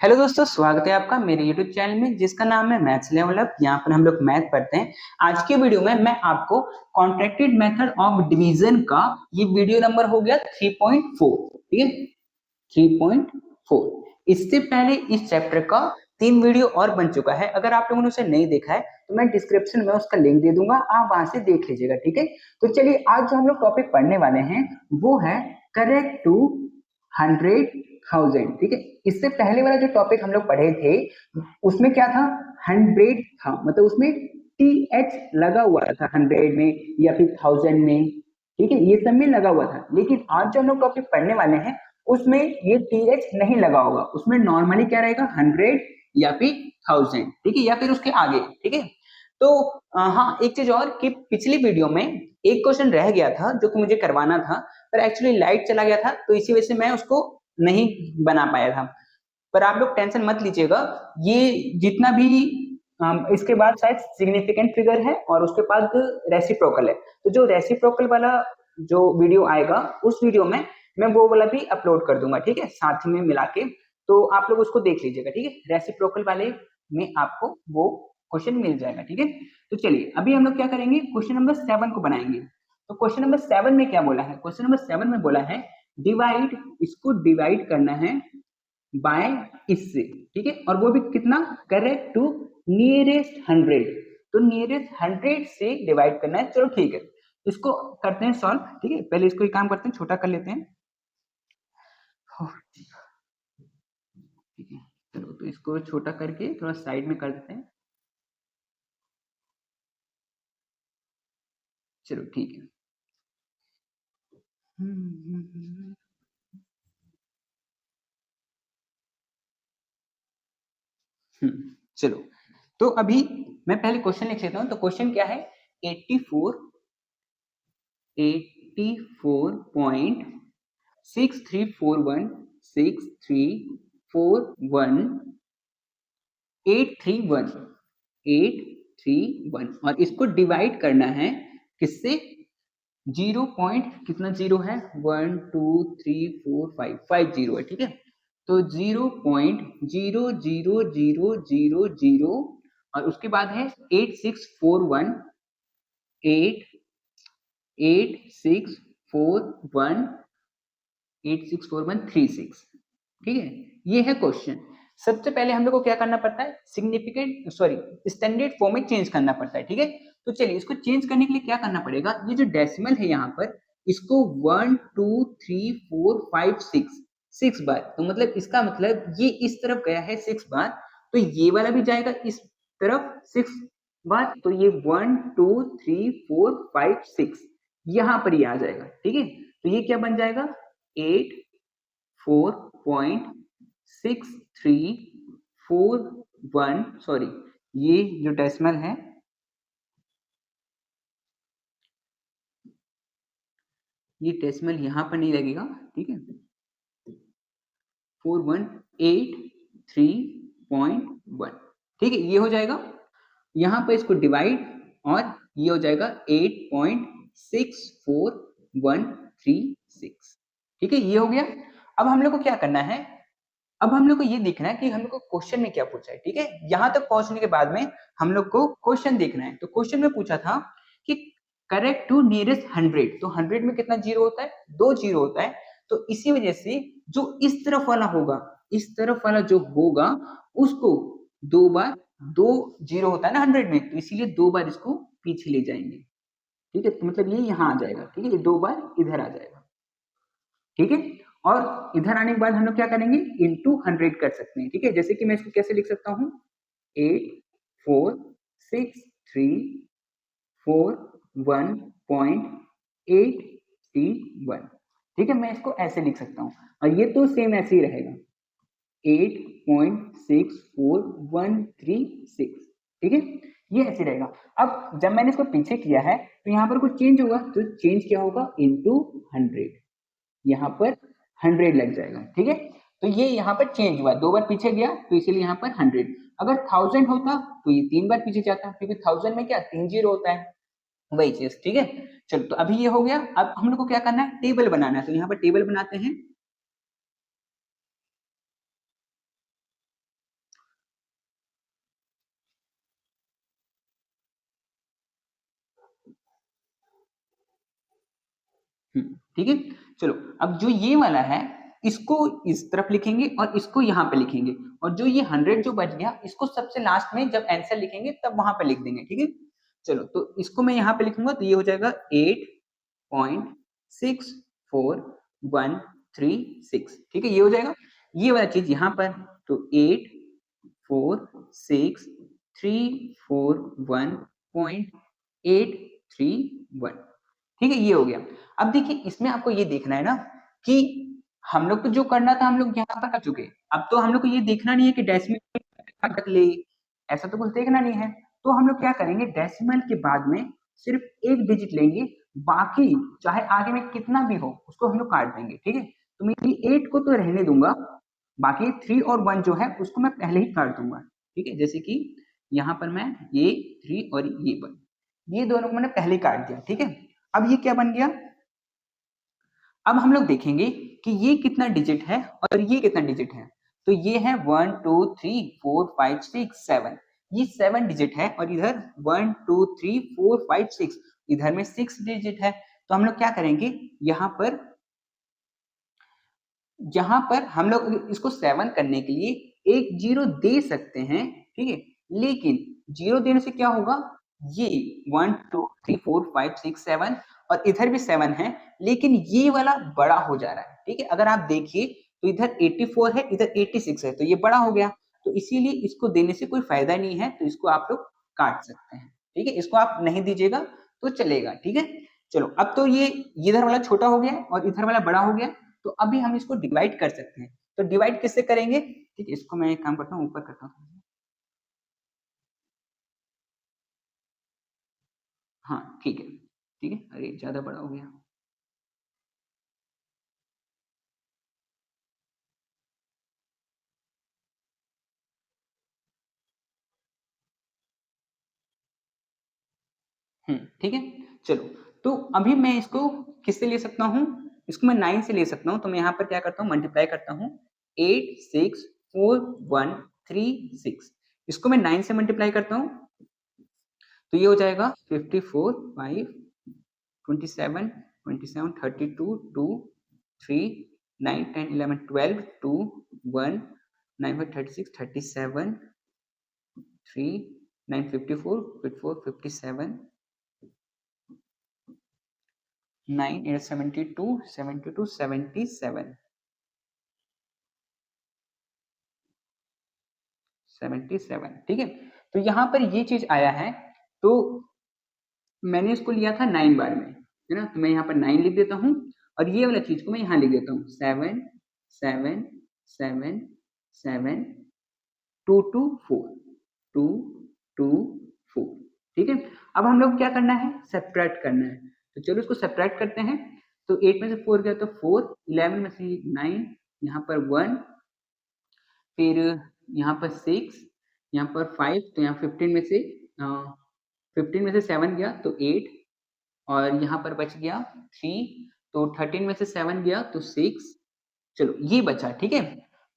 Hello दोस्तों, स्वागत है आपका मेरे यूट्यूब चैनल में जिसका नाम है मैथ्स लेवल अप। यहाँ पर हम लोग मैथ पढ़ते हैं। आज की वीडियो में मैं आपको कॉन्ट्रैक्टेड मेथड ऑफ डिवीजन का ये वीडियो नंबर हो गया 3.4। ठीक है, 3.4। इससे पहले इस चैप्टर का 3 वीडियो और बन चुका है। अगर आप लोगों ने उसे नहीं देखा है तो मैं डिस्क्रिप्शन में उसका लिंक दे दूंगा, आप वहां से देख लीजिएगा। ठीक है, तो चलिए आज जो हम लोग टॉपिक पढ़ने वाले हैं वो है करेक्ट टू 100,000। ठीक है, इससे पहले वाला जो टॉपिक हम लोग पढ़े थे उसमें क्या था, 100 था, मतलब उसमें टी एच लगा हुआ था 100 में या फिर 1000 में। ठीक है, ये सब में लगा हुआ था। लेकिन आज जो हम लोग टॉपिक पढ़ने वाले हैं उसमें ये टी एच नहीं लगा होगा, उसमें नॉर्मली क्या रहेगा, 100 या फिर 1000। ठीक है, या फिर उसके आगे। ठीक है, तो हाँ, एक चीज और कि पिछली वीडियो में एक क्वेश्चन रह गया था जो कि मुझे करवाना था, पर एक्चुअली लाइट चला गया था तो इसी वजह से मैं उसको नहीं बना पाया था। पर आप लोग टेंशन मत लीजिएगा, ये जितना भी इसके बाद शायद सिग्निफिकेंट फिगर है और उसके बाद रेसिप्रोकल है। तो जो रेसिप्रोकल वाला जो वीडियो आएगा उस वीडियो में मैं वो वाला भी अपलोड कर दूंगा। ठीक है, साथ में मिला के, तो आप लोग उसको देख लीजिएगा। ठीक है, रेसिप्रोकल वाले में आपको वो क्वेश्चन मिल जाएगा। ठीक है, तो चलिए अभी हम लोग क्या करेंगे, क्वेश्चन नंबर 7 को बनाएंगे। तो क्वेश्चन नंबर 7 में क्या बोला है, क्वेश्चन नंबर 7 में बोला है डिवाइड, इसको डिवाइड करना है बाय इससे। ठीक है, और वो भी कितना, करेक्ट टू नियरेस्ट 100। तो नियरेस्ट 100 से डिवाइड करना है। चलो ठीक है, इसको करते हैं सॉल्व। ठीक है, पहले इसको एक काम करते हैं, छोटा कर लेते हैं। ठीक है, चलो तो इसको छोटा करके थोड़ा साइड में कर देते हैं। चलो ठीक है। चलो, तो अभी मैं पहले क्वेश्चन लिख लेता हूँ। तो क्वेश्चन क्या है, 84.8341631 और इसको डिवाइड करना है किससे, 0 कितना जीरो है, 1 2 3 4 5 5 जीरो है। ठीक है, तो 0.00000 और उसके बाद है 8641 ठीक है, ये है क्वेश्चन। सबसे पहले हम लोग को क्या करना पड़ता है, सिग्निफिकेंट सॉरी स्टैंडर्ड फॉर्म में चेंज करना पड़ता है। ठीक है, तो चलिए इसको चेंज करने के लिए क्या करना पड़ेगा, ये जो डेसिमल है यहाँ पर इसको 1 2 3 4 5 6 बार, तो मतलब इसका मतलब ये इस तरफ गया है 6 बार, तो ये वाला भी जाएगा इस तरफ 6 बार, तो ये 1 2 3 4 5 6 यहाँ पर ये आ जाएगा। ठीक है, तो ये क्या बन जाएगा, 84.6341, सॉरी ये जो डेसिमल है ये डेसिमल यहाँ पर नहीं लगेगा। ठीक है, 4183.1। ठीक है, ये हो जाएगा, यहाँ पर इसको डिवाइड और ये हो जाएगा 8.64136। ठीक है, ये हो गया। अब हम लोग को क्या करना है, अब हम लोग को ये देखना है कि हम लोग को क्वेश्चन में क्या पूछा है। ठीक है, यहां तक पहुंचने के बाद में हम लोग को क्वेश्चन देखना है। तो क्वेश्चन में पूछा था कि करेक्ट टू नियरेस्ट 100। तो 100 में कितना जीरो होता है, 2 जीरो होता है। तो इसी वजह से जो इस तरफ वाला होगा, इस तरफ वाला जो होगा उसको 2 बार, 2 जीरो होता है ना 100 में, तो इसीलिए 2 बार इसको पीछे ले जाएंगे। ठीक है, तो मतलब ये यहाँ आ जाएगा। ठीक है, ये 2 बार इधर आ जाएगा। ठीक है, और इधर आने के बाद हम लोग क्या करेंगे, इंटू 100 कर सकते हैं। ठीक है, जैसे कि मैं इसको कैसे लिख सकता हूँ, 846341.831। ठीक है, मैं इसको ऐसे लिख सकता हूँ और ये तो सेम ऐसे ही रहेगा, 8.64136। ठीक है, ये ऐसे रहेगा। अब जब मैंने इसको पीछे किया है तो यहाँ पर कुछ चेंज होगा, तो चेंज क्या होगा, इंटू 100, यहाँ पर 100 लग जाएगा। ठीक है, तो ये यहाँ पर चेंज हुआ, 2 बार पीछे गया तो इसीलिए यहाँ पर 100। अगर 1000 होता तो ये 3 बार पीछे जाता, क्योंकि 1000 में क्या 3 जीरो होता है, वही चीज। ठीक है, चलो तो अभी ये हो गया। अब हम लोग को क्या करना है, टेबल बनाना है। तो यहाँ पर टेबल बनाते हैं। ठीक है। चलो अब जो ये वाला है इसको इस तरफ लिखेंगे और इसको यहाँ पे लिखेंगे, और जो ये 100 जो बच गया इसको सबसे लास्ट में जब आंसर लिखेंगे तब वहां पे लिख देंगे, ठीक है। चलो तो इसको मैं यहाँ पे लिखूंगा तो ये हो जाएगा 8.641336, ठीक है, ये हो जाएगा। ये वाला चीज यहाँ पर तो 8.4634.831, ठीक है, ये हो गया। अब देखिए इसमें आपको ये देखना है ना कि हम लोग को जो करना था हम लोग यहाँ पर कर चुके, अब तो हम लोग को ये देखना नहीं है कि डेसिमल तक ले, ऐसा तो कुछ देखना नहीं है। तो हम लोग क्या करेंगे, डेसिमल के बाद में सिर्फ एक डिजिट लेंगे, बाकी चाहे आगे में कितना भी हो उसको हम लोग काट देंगे, ठीक है। तो मैं ये 8 को तो रहने दूंगा, बाकी 3 और 1 जो है उसको मैं पहले ही काट दूंगा, ठीक है। जैसे कि यहाँ पर मैं ये 3 और ये 1, ये दोनों को मैंने पहले काट दिया, ठीक है। अब ये क्या बन गया, अब हम लोग देखेंगे कि ये कितना डिजिट है और ये कितना डिजिट है। तो ये है 1 2 3 4 5 6 7, ये 7 डिजिट है, और इधर 1 2 3 4 5 6, इधर में 6 डिजिट है। तो हम लोग क्या करेंगे, यहाँ पर हम लोग इसको 7 करने के लिए एक जीरो दे सकते हैं, ठीक है। लेकिन जीरो देने से क्या होगा, ये 1 2 3 4 5 6 7 और इधर भी 7 है, लेकिन ये वाला बड़ा हो जा रहा है, ठीक है। अगर आप देखिए तो इधर 84 है, इधर 86 है, तो ये बड़ा हो गया, तो इसीलिए इसको देने से कोई फायदा नहीं है, तो इसको आप लोग काट सकते हैं, ठीक है। इसको आप नहीं दीजिएगा तो चलेगा, ठीक है। चलो अब तो ये इधर वाला छोटा हो गया और इधर वाला बड़ा हो गया, तो अभी हम इसको डिवाइड कर सकते हैं। तो डिवाइड किससे करेंगे, ठीक है, इसको मैं एक काम करता हूँ, ऊपर करता हूँ, हाँ ठीक है, ठीक है, अरे ज्यादा बड़ा हो गया। ठीक है। चलो तो अभी मैं इसको किससे ले सकता हूँ, इसको मैं 9 से ले सकता हूँ। तो मैं यहाँ पर क्या करता हूँ, मल्टीप्लाई करता हूँ 864 136, इसको मैं 9 से मल्टीप्लाई करता हूँ, तो ये हो जाएगा 54 5 27 27 32 2 3 9 10 11 12 2 1 9 5 36 37 3 9 54 54 57 9 8 72 72 77 77, ठीक है। तो यहाँ पर ये चीज आया है, तो मैंने इसको लिया था 9 बार में, है ना, तो मैं यहाँ पर 9 लिख देता हूँ, और ये वाला चीज को मैं यहाँ लिख देता हूँ 7 7 7 7 2 2 4 2 2 4, ठीक है। अब हम लोग क्या करना है, सेपरेट करना है, तो चलो इसको सेपरेट करते हैं। तो 8 में से 4 गया तो 4, 11 में से 9, यहाँ पर 1, फिर यहाँ पर 6, यहाँ पर 5, तो यहाँ 15 में से 15 में से 7 गया तो 8, और यहाँ पर बच गया 3, तो 13 में से 7 गया तो 6, चलो ये बचा, ठीक है।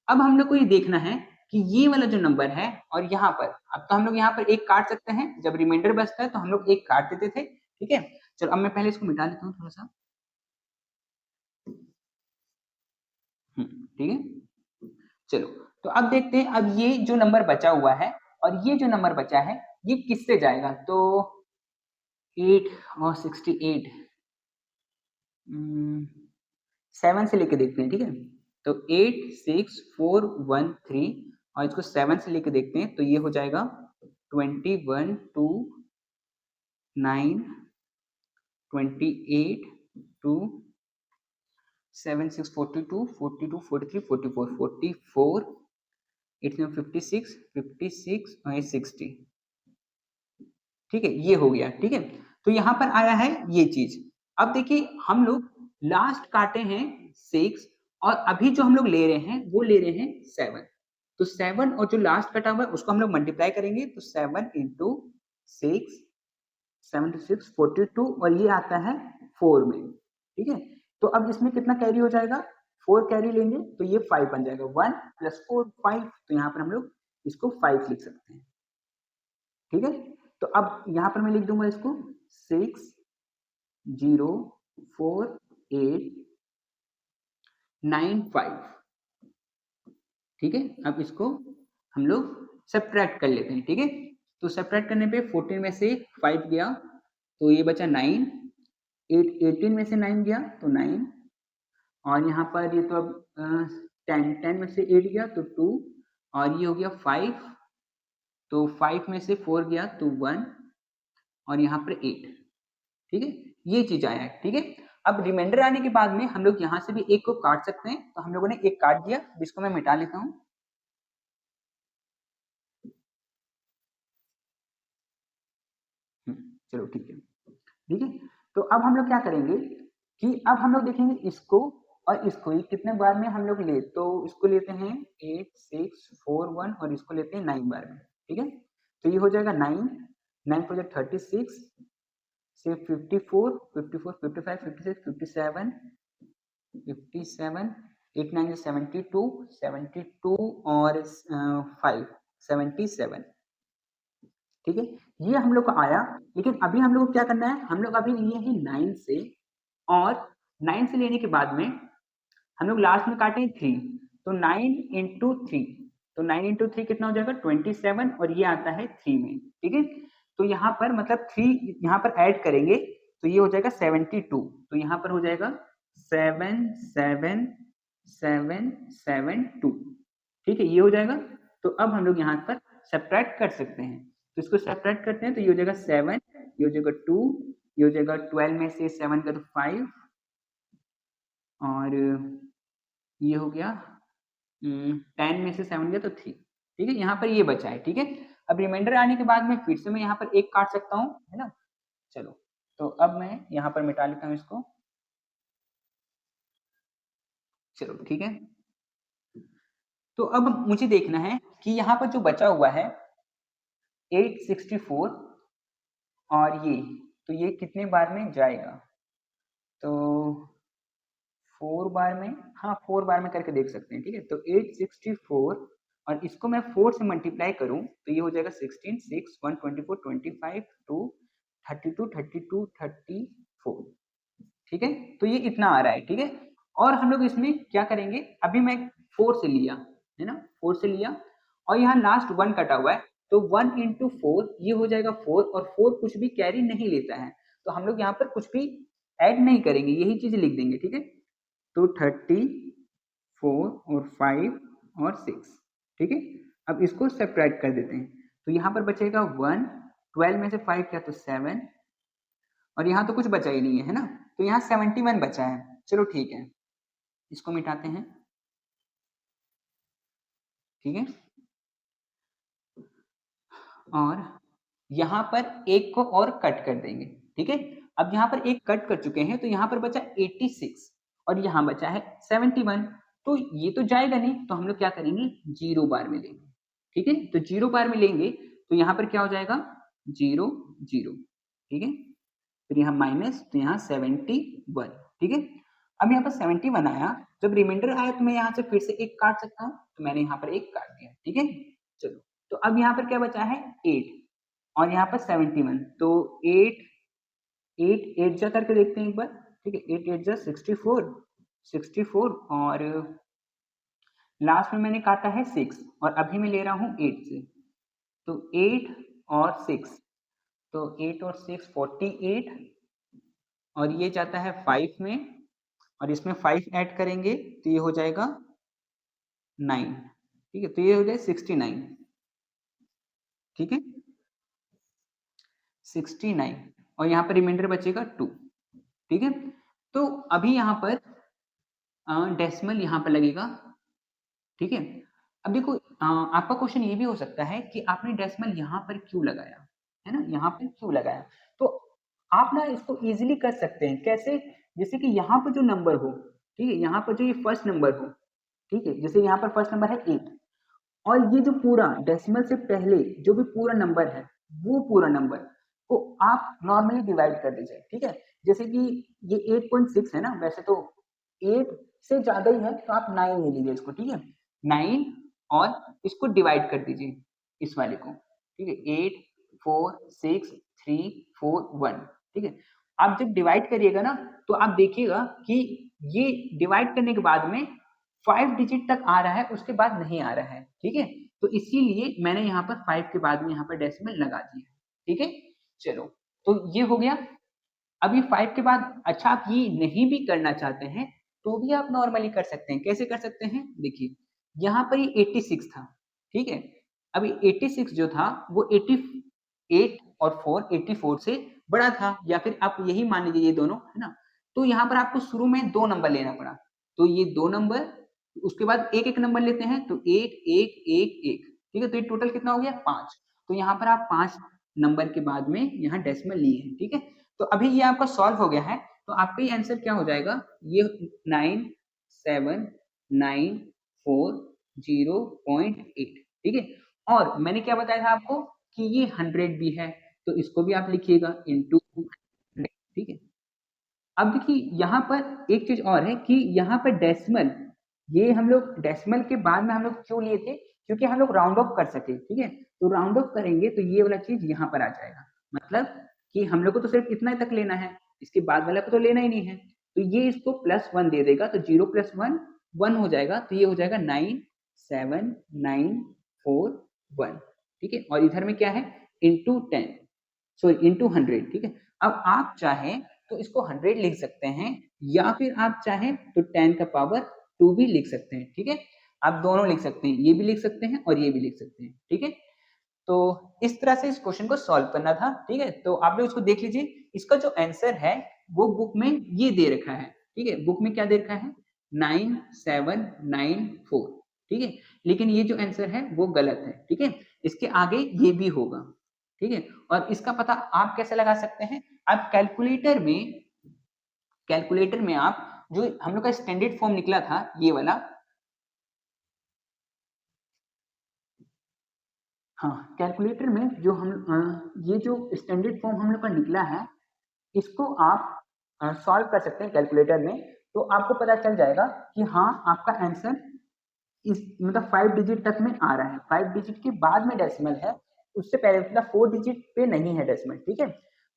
अब हम लोग को ये देखना है कि ये वाला जो नंबर है और यहाँ पर, अब तो हम लोग यहाँ पर एक काट सकते हैं, जब रिमाइंडर बचता है तो हम लोग एक काट देते थे, ठीक है। चलो अब मैं पहले इसको मिटा देता हूँ थोड़ा सा, ठीक है। चलो तो अब देखते हैं, अब ये जो नंबर बचा हुआ है और ये जो नंबर बचा है ये किससे जाएगा, तो 8 और 68, 7 से लेके देखते हैं, ठीक है। तो 86413, और इसको 7 से लेके देखते हैं, तो ये हो जाएगा 21 2 9 28 2 7 6 42 42 43 44 44 8 56 56 और 60, ठीक है, ये हो गया, ठीक है। तो यहाँ पर आया है ये चीज। अब देखिए हम लोग लास्ट काटे हैं 6, और अभी जो हम लोग ले रहे हैं वो ले रहे हैं 7, तो 7 और जो लास्ट कटा हुआ है उसको हम लोग मल्टीप्लाई करेंगे, तो 7 इंटू 6 76 42, और ये आता है 4 में, ठीक है। तो अब इसमें कितना कैरी हो जाएगा, 4 कैरी लेंगे तो ये 5 बन जाएगा, 1 + 4 5, तो यहाँ पर हम लोग इसको 5 लिख सकते हैं, ठीक है। तो अब यहाँ पर मैं लिख दूंगा इसको 6 0 4 895, ठीक है। अब इसको हम लोग सब्ट्रैक्ट कर लेते हैं, ठीक है। तो सब्ट्रैक्ट करने पे 14 में से 5 गया तो ये बचा 9, 18 में से 9 गया तो 9, और यहाँ पर ये तो अब 10 में से 8 गया तो 2, और ये हो गया 5, तो 5 में से 4 गया तो 1, और यहाँ पर 8, ठीक है। ये चीज आया है, ठीक है। अब रिमाइंडर आने के बाद में हम लोग यहाँ से भी एक को काट सकते हैं, तो हम लोगों ने एक काट दिया, जिसको मैं मिटा लेता हूँ। चलो ठीक है, ठीक है। तो अब हम लोग क्या करेंगे कि अब हम लोग देखेंगे इसको और इसको, ये कितने बार में हम लोग ले, तो इसको लेते हैं 8 6 4 1 और इसको लेते हैं 9 बार में, ठीक है। तो ये हो जाएगा 9, 9 for 36 से 54 54 55 56 57 57, 8 9 72 72 और 5 77, ठीक है। ये हम लोग को आया, लेकिन अभी हम लोग को क्या करना है, हम लोग अभी लिए हैं 9 से, और 9 से लेने के बाद में हम लोग लास्ट में काटे 3, तो 9 इंटू 3, तो 9 इंटू 3 कितना हो जाएगा 27, और ये आता है 3 में, ठीक है। तो यहाँ पर मतलब 3 यहाँ पर ऐड करेंगे तो ये हो जाएगा 72, तो यहाँ पर हो जाएगा 7 7 7 7 2, ठीक है, ये हो जाएगा। तो अब हम लोग यहाँ पर सब्ट्रैक्ट कर सकते हैं, तो इसको सब्ट्रैक्ट करते हैं तो ये हो जाएगा 7, ये हो जाएगा 2, ये हो जाएगा 12 में से 7 का तो 5, और ये हो गया 10 में से 7 गया तो 3, ठीक है। यहाँ पर ये बचा है, ठीक है। अब रिमाइंडर आने के बाद में फिर से मैं यहाँ पर एक काट सकता हूँ, है ना। चलो, तो अब मैं यहाँ पर मिटा लेता हूँ इसको, चलो ठीक है। तो अब मुझे देखना है कि यहाँ पर जो बचा हुआ है 864, और ये तो ये कितने बार में जाएगा, तो 4 बार में, हाँ 4 बार में करके देख सकते हैं, ठीक है। तो 864 और इसको मैं 4 से मल्टीप्लाई करूं तो ये हो जाएगा 16 6 1 24 25 2 32 32 34, ठीक है। तो ये इतना आ रहा है, ठीक है। और हम लोग इसमें क्या करेंगे, अभी मैं 4 से लिया, है ना, 4 से लिया, और यहाँ लास्ट 1 कटा हुआ है, तो 1 इंटू 4 ये हो जाएगा 4, और 4 कुछ भी कैरी नहीं लेता है, तो हम लोग यहाँ पर कुछ भी ऐड नहीं करेंगे, यही चीज लिख देंगे, ठीक है। तो 34 और 5 और 6, ठीक है। अब इसको सेपरेट कर देते हैं, तो यहाँ पर बचेगा 1, 12 में से 5 क्या तो 7, और यहाँ तो कुछ बचा ही नहीं है ना, तो यहाँ 71 बचा है। चलो ठीक है, इसको मिटाते हैं, ठीक है। और यहाँ पर एक को और कट कर देंगे, ठीक है। अब यहाँ पर एक कट कर चुके हैं, तो यहाँ पर बचा 86 और यहाँ बचा है 71, तो ये तो जाएगा नहीं, तो हम लोग क्या करेंगे 0 बार में लेंगे, ठीक है। तो 0 बार में लेंगे तो यहाँ पर क्या हो जाएगा 0 0, ठीक है। फिर यहाँ माइनस, तो यहाँ 71, ठीक है। अब यहाँ पर 71 आया, जब रिमाइंडर आया तो मैं यहाँ से फिर से एक काट सकता हूँ, तो मैंने यहाँ पर एक काट दिया, ठीक है। चलो, तो अब यहाँ पर क्या बचा है 8, और यहाँ पर 71, तो 8 8 8 जा करके देखते हैं एक बार, ठीक है। 8 8 जा 64 64, और लास्ट में मैंने काटा है 6, और अभी मैं ले रहा हूँ 8 से, तो 8 और 6, तो 8 और 6 48, और ये जाता है 5 में, और इसमें 5 ऐड करेंगे तो ये हो जाएगा 9, ठीक है। तो ये हो जाए 69, ठीक है 69, और यहाँ पर रिमाइंडर बचेगा 2, ठीक है। तो अभी यहाँ पर डेसिमल यहाँ पर लगेगा, ठीक है। अब देखो आपका क्वेश्चन ये भी हो सकता है कि आपने डेसिमल यहाँ पर क्यों लगाया, है ना, यहाँ पर क्यों लगाया। तो आप ना इसको इजीली कर सकते हैं, कैसे, जैसे कि यहाँ पर जो नंबर हो, ठीक है, यहाँ पर जो ये फर्स्ट नंबर हो, ठीक है, जैसे यहाँ पर फर्स्ट नंबर है 8, और ये जो पूरा डेसिमल से पहले जो भी पूरा नंबर है, वो पूरा नंबर को आप नॉर्मली डिवाइड कर दीजिए, ठीक है। जैसे कि ये 8.6 है ना, वैसे तो 8 से ज्यादा ही है, तो आप 9 ले लीजिए इसको, ठीक है 9, और इसको डिवाइड कर दीजिए इस वाले को, ठीक है 8 4 6 3 4 1, ठीक है। आप जब डिवाइड करिएगा ना तो आप देखिएगा कि ये डिवाइड करने के बाद में 5 डिजिट तक आ रहा है, उसके बाद नहीं आ रहा है, ठीक है। तो इसीलिए मैंने यहाँ पर 5 के बाद में यहाँ पर डेसिमल लगा दिया, ठीक है। चलो, तो ये हो गया। अभी 5 के बाद अच्छा आप ये नहीं भी करना चाहते हैं तो भी आप नॉर्मली कर सकते हैं। कैसे कर सकते हैं, देखिए यहाँ पर ये 86 था, ठीक है। अभी 86 जो था वो 88 और 4 84 से बड़ा था, या फिर आप यही मान लीजिए ये दोनों है ना। तो यहाँ पर आपको शुरू में 2 नंबर लेना पड़ा, तो ये 2 नंबर, उसके बाद एक एक नंबर लेते हैं तो 1 1 1 1, ठीक है। तो ये टोटल कितना हो गया 5। तो यहाँ पर आप 5 नंबर के बाद में यहाँ डेसिमल लिए हैं, ठीक है। तो अभी ये आपका सॉल्व हो गया है, तो आपका ये आंसर क्या हो जाएगा, ये 97940.8, ठीक है। और मैंने क्या बताया था आपको कि ये 100 भी है, तो इसको भी आप लिखिएगा इनटू 100, ठीक है। अब देखिए यहाँ पर एक चीज और है कि यहाँ पर डेसिमल, ये हम लोग डेसिमल के बाद में हम लोग क्यों लिए थे, क्योंकि हम लोग राउंड ऑफ कर सके, ठीक है। तो राउंड ऑफ करेंगे तो ये वाला चीज यहाँ पर आ जाएगा, मतलब कि हम लोग को तो सिर्फ इतना तक लेना है, इसके बाद वाला को तो लेना ही नहीं है। तो ये इसको +1 दे देगा, तो 0 + 1 1 हो जाएगा, तो ये हो जाएगा 97941, ठीक है। और इधर में क्या है, इंटू 10, सॉरी इंटू 100, ठीक है। अब आप चाहें तो इसको 100 लिख सकते हैं, या फिर आप चाहें तो 10 का पावर 2 भी लिख सकते हैं, ठीक है। आप दोनों लिख सकते हैं, ये भी लिख सकते हैं और ये भी लिख सकते हैं, ठीक है। तो इस तरह से इस क्वेश्चन को सॉल्व करना था, ठीक है। तो आप लोग इसको देख लीजिए, इसका जो आंसर है वो बुक में ये दे रखा है, ठीक है। बुक में क्या दे रखा है, 9794, ठीक है। लेकिन ये जो आंसर है वो गलत है, ठीक है। इसके आगे ये भी होगा, ठीक है। और इसका पता आप कैसे लगा सकते हैं, आप कैलकुलेटर में आप जो हम लोग का स्टैंडर्ड फॉर्म निकला था ये वाला, हाँ कैलकुलेटर में जो हम ये जो स्टैंडर्ड फॉर्म हम लोग का निकला है, इसको आप सॉल्व कर सकते हैं कैलकुलेटर में। तो आपको पता चल जाएगा कि हाँ आपका आंसर इस मतलब 5 डिजिट तक में आ रहा है, 5 डिजिट के बाद में डेसिमल है, उससे पहले मतलब 4 डिजिट पे नहीं है डेसिमल, ठीक है।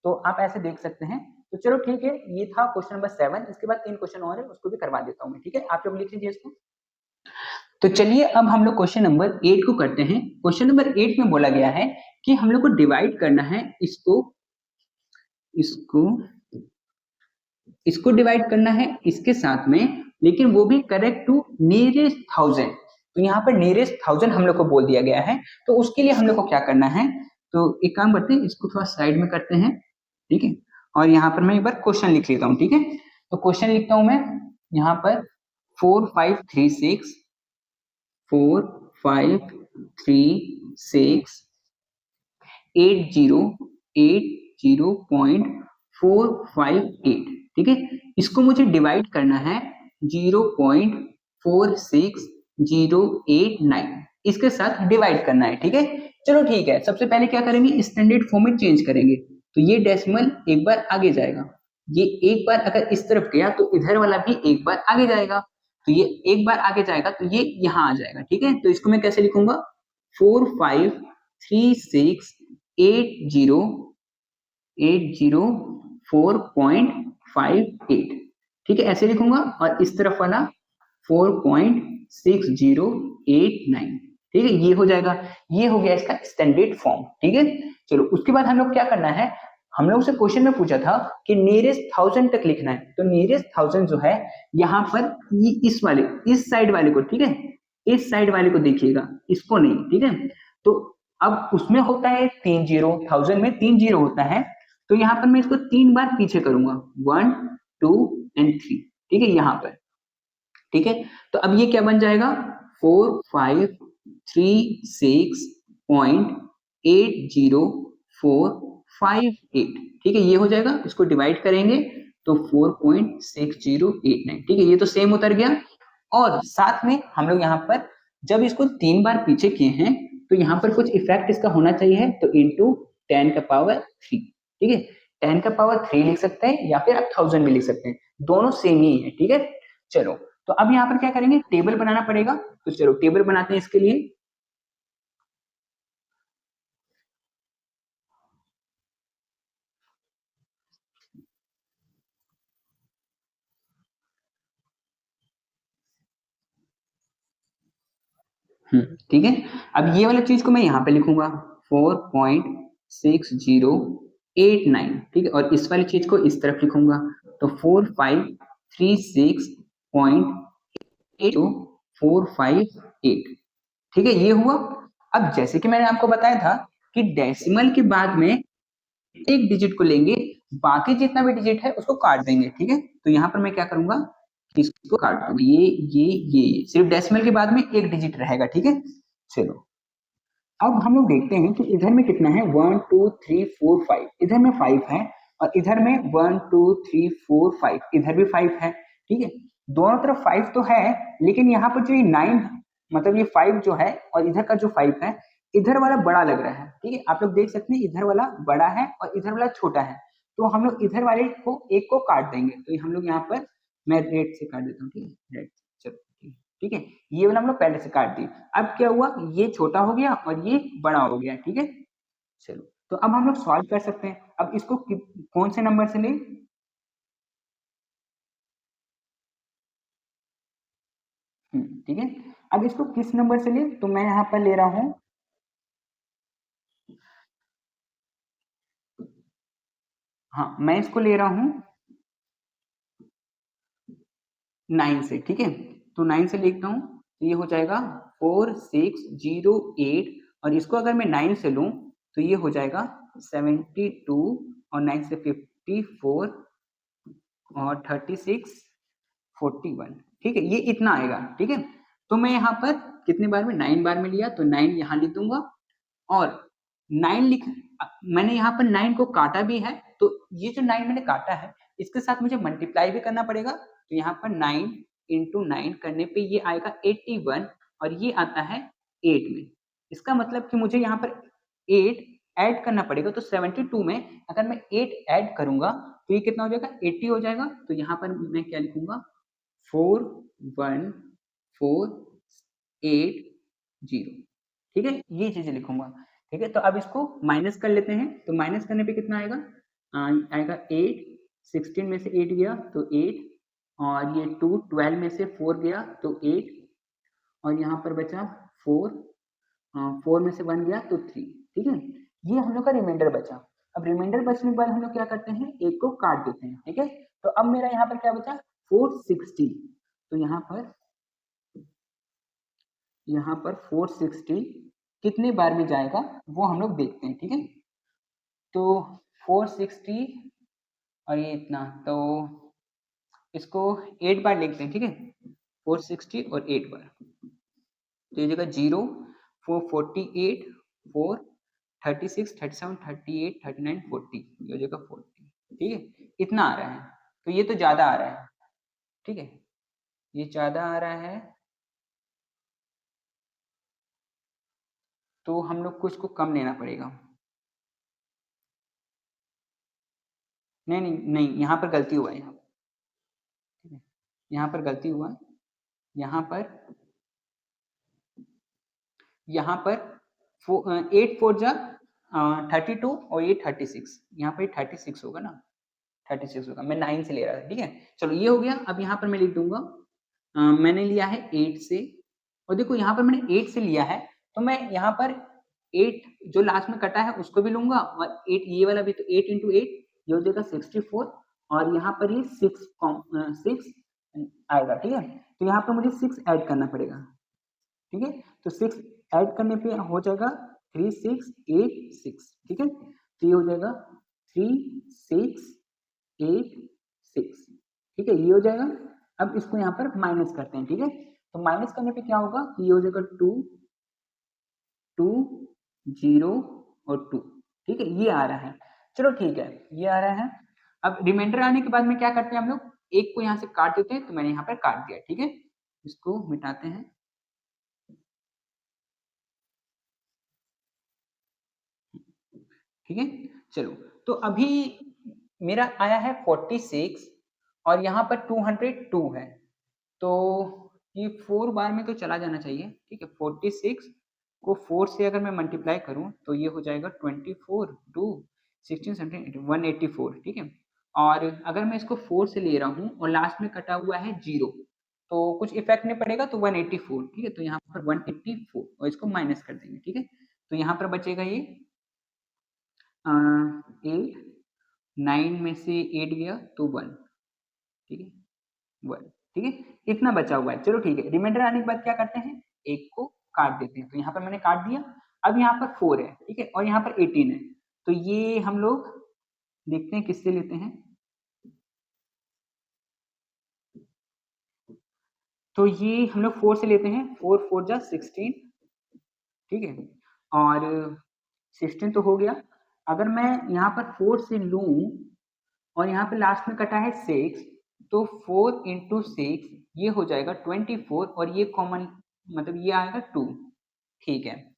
तो आप ऐसे देख सकते हैं। तो चलो ठीक है, ये था क्वेश्चन नंबर 7। इसके बाद 3 क्वेश्चन और है, उसको भी करवा देता हूँ मैं, ठीक है। आप लोग लिख लीजिए इसको। तो चलिए अब हम लोग क्वेश्चन नंबर 8 को करते हैं। क्वेश्चन नंबर 8 में बोला गया है कि हम लोग को डिवाइड करना है इसको इसको इसको डिवाइड करना है इसके साथ में, लेकिन वो भी करेक्ट टू नियरेस्ट 1000। तो यहाँ पर नियरेस्ट 1000 हम लोग को बोल दिया गया है, तो उसके लिए हम लोग को क्या करना है, तो एक काम करते हैं, इसको थोड़ा साइड में करते हैं, ठीक है। और यहाँ पर मैं एक बार क्वेश्चन लिख लेता हूँ, ठीक है। तो क्वेश्चन लिखता हूँ मैं यहाँ पर 4536 4536 8080458, ठीक है। इसको मुझे डिवाइड करना है 0.46089, इसके साथ डिवाइड करना है, ठीक है। चलो ठीक है, सबसे पहले क्या करेंगे, स्टैंडर्ड फॉर्म में चेंज करेंगे। तो ये डेसिमल एक बार आगे जाएगा, ये एक बार अगर इस तरफ गया तो इधर वाला भी एक बार आगे जाएगा, तो ये एक बार आगे जाएगा तो ये यहाँ आ जाएगा, ठीक है। तो इसको मैं कैसे लिखूंगा, 45368004.58, ठीक है, ऐसे लिखूंगा। और इस तरफ वाला 4.6089, ठीक है, ये हो जाएगा। ये हो गया इसका स्टैंडर्ड फॉर्म, ठीक है। चलो उसके बाद हम लोग क्या करना है, हम लोग से क्वेश्चन में पूछा था कि नियरेस्ट 1000 तक लिखना है। तो नियरेस्ट 1000 जो है यहाँ पर इस वाले, इस साइड वाले को, ठीक है, इस साइड वाले को देखिएगा, इसको नहीं, ठीक है। तो अब उसमें होता है 3 जीरो, 1000 में 3 जीरो होता है, तो यहाँ पर मैं इसको 3 बार पीछे करूंगा, 1 2 एंड 3, ठीक है, यहाँ पर, ठीक है। तो अब ये क्या बन जाएगा, 4536.80458, ठीक है, ये हो जाएगा। इसको डिवाइड करेंगे तो 4.6089, ठीक है, ये तो सेम उतर गया। और साथ में हम लोग यहाँ पर जब इसको 3 बार पीछे किए हैं तो यहाँ पर कुछ इफेक्ट इसका होना चाहिए, तो इंटू 10 का पावर 3, ठीक है। 10 का पावर 3 लिख सकते हैं या फिर आप 1000 भी लिख सकते हैं, दोनों सेम ही है, ठीक है। चलो तो अब यहाँ पर क्या करेंगे, टेबल बनाना पड़ेगा। तो चलो टेबल बनाते हैं इसके लिए। ठीक है। अब ये वाला चीज को मैं यहाँ पे लिखूंगा 4.6089, ठीक है, और इस वाली चीज को इस तरफ लिखूंगा तो 4536.82458, ठीक है, ये हुआ। अब जैसे कि मैंने आपको बताया था कि डेसिमल के बाद में एक डिजिट को लेंगे, बाकी जितना भी डिजिट है उसको काट देंगे, ठीक है। तो यहाँ पर मैं क्या करूंगा कि इसको काट दूंगा, ये सिर्फ डेसिमल के बाद में एक डिजिट रहेगा, ठीक है। चलो अब हम लोग देखते हैं कि इधर में कितना है, 1 2 3 4 5, इधर में 5 है और इधर में 1 2 3 4 5, इधर भी 5 है, ठीक है। दोनों तरफ 5 तो है, लेकिन यहाँ पर जो ये 9, मतलब ये 5 जो है और इधर का जो 5 है, इधर वाला बड़ा लग रहा है, ठीक है। आप लोग देख सकते हैं इधर वाला बड़ा है और इधर वाला छोटा है, तो हम लोग इधर वाले को एक को काट देंगे। तो हम लोग यहाँ पर, मैं रेड से काट देता हूँ, ठीक है, रेड, चलो ठीक है, ये वाला हम लोग पहले से काट दिए। अब क्या हुआ, ये छोटा हो गया और ये बड़ा हो गया, ठीक है। चलो तो अब हम लोग सॉल्व कर सकते हैं। अब इसको कौन से नंबर से लें, ठीक है। अब इसको किस नंबर से लें, तो मैं यहाँ पर ले रहा हूँ, हाँ मैं इसको ले रहा हूँ 9 से, ठीक है। तो 9 से लिखता हूँ तो ये हो जाएगा 4608, और इसको अगर मैं 9 से लूँ तो ये हो जाएगा 72, और 9 से 54 और 36 41, ठीक है, ये इतना आएगा, ठीक है। तो मैं यहाँ पर कितने बार में, 9 बार में लिया, तो 9 यहाँ लिख दूंगा, और 9 लिख, मैंने यहाँ पर 9 को काटा भी है, तो ये जो 9 मैंने काटा है इसके साथ मुझे मल्टीप्लाई भी करना पड़ेगा, तो यहाँ पर 9 इंटू 9 करने पे ये आएगा 81, और ये आता है 8 में। इसका मतलब कि मुझे यहाँ पर 8 ऐड करना पड़ेगा, तो 72 में अगर मैं 8 ऐड करूंगा तो ये कितना हो जाएगा, 80 हो जाएगा। तो यहाँ पर मैं क्या लिखूंगा, 41480, ठीक है, ये चीजें लिखूंगा, ठीक है। तो अब इसको माइनस कर लेते हैं, तो माइनस करने पे कितना आएगा, आएगा 8, 16 में से 8 गया तो 8, और ये 2, 12 में से 4 गया तो 8, और यहाँ पर बचा 4, 4 में से 1 गया तो 3, ठीक है। ये हम लोग का रिमाइंडर बचा। अब रिमाइंडर बचने के बाद हम लोग क्या करते हैं, एक को काट देते हैं, ठीक है। तो अब मेरा यहाँ पर क्या बचा, 460, तो यहाँ पर 460 कितने बार में जाएगा वो हम लोग देखते हैं, ठीक है। तो 460 और ये इतना, तो इसको 8 बार लिखते हैं, ठीक है, 460 और 8 बार, तो ये जगह 0, 448, 4, 36, 37, 38, 39, 40, ये जगह 40, ठीक है, इतना आ रहा है। तो ये तो ज्यादा आ रहा है, ठीक है, ये ज्यादा आ रहा है, तो हम लोग को इसको कम लेना पड़ेगा। नहीं नहीं नहीं, यहाँ पर गलती हुआ है, ठीक है, यहाँ पर गलती हुआ, यहाँ पर, यहाँ पर 8 4 जा 32, और ये 36, यहाँ पर 36 होगा ना, 36 होगा, मैं 9 से ले रहा था, ठीक है। चलो ये हो गया। अब यहाँ पर मैं लिख दूंगा, मैंने लिया है 8 से, और देखो यहाँ पर मैंने 8 से लिया है, तो मैं यहाँ पर 8 जो लास्ट में कटा है उसको भी लूंगा, और 8 ये वाला भी, तो 8 इंटू 8 ये हो जाएगा 64, और यहाँ पर ये 6 आएगा, ठीक है। तो यहाँ पर मुझे 6 ऐड करना पड़ेगा, ठीक है। तो 6 ऐड करने पे हो जाएगा 3686, ठीक है। तो ये हो जाएगा 3686, ठीक है, ये हो जाएगा। अब इसको यहाँ पर माइनस करते हैं, ठीक है। तो माइनस करने पे क्या होगा कि ये हो जाएगा 2 2 0 और 2, ठीक है, ये आ रहा है। चलो ठीक है, ये आ रहा है। अब रिमाइंडर आने के बाद में क्या करते हैं हम लोग, एक को यहाँ से काट देते हैं, तो मैंने यहाँ पर काट दिया, ठीक है। इसको मिटाते हैं, ठीक है। चलो तो अभी मेरा आया है 46, और यहाँ पर 202 है, तो ये 4 बार में तो चला जाना चाहिए, ठीक है। 46 को 4 से अगर मैं मल्टीप्लाई करूं तो ये हो जाएगा 24, 2, 16, 17, 184, ठीक है। और अगर मैं इसको 4 से ले रहा हूं और लास्ट में कटा हुआ है 0, तो कुछ इफेक्ट नहीं पड़ेगा, तो 184, ठीक है। तो यहाँ पर 184 और इसको माइनस कर देंगे, ठीक है। तो यहाँ पर बचेगा ये 8, 9 में से 8 गया तो 1, ठीक है, 1, ठीक है, इतना बचा हुआ है। चलो ठीक है, रिमाइंडर आने के बाद क्या करते हैं, एक को काट देते हैं। तो यहाँ पर मैंने काट दिया। अब यहाँ पर 4 है, ठीक है, और यहाँ पर 18 है। तो ये हम लोग देखते हैं किससे लेते हैं। तो ये हम लोग 4 से लेते हैं, 4 4 जा 16, ठीक है, और 16 तो हो गया। अगर मैं यहाँ पर 4 से लूं और यहाँ पे लास्ट में कटा है 6, तो 4 इंटू 6 ये हो जाएगा 24, और ये कॉमन मतलब ये आएगा 2, ठीक है।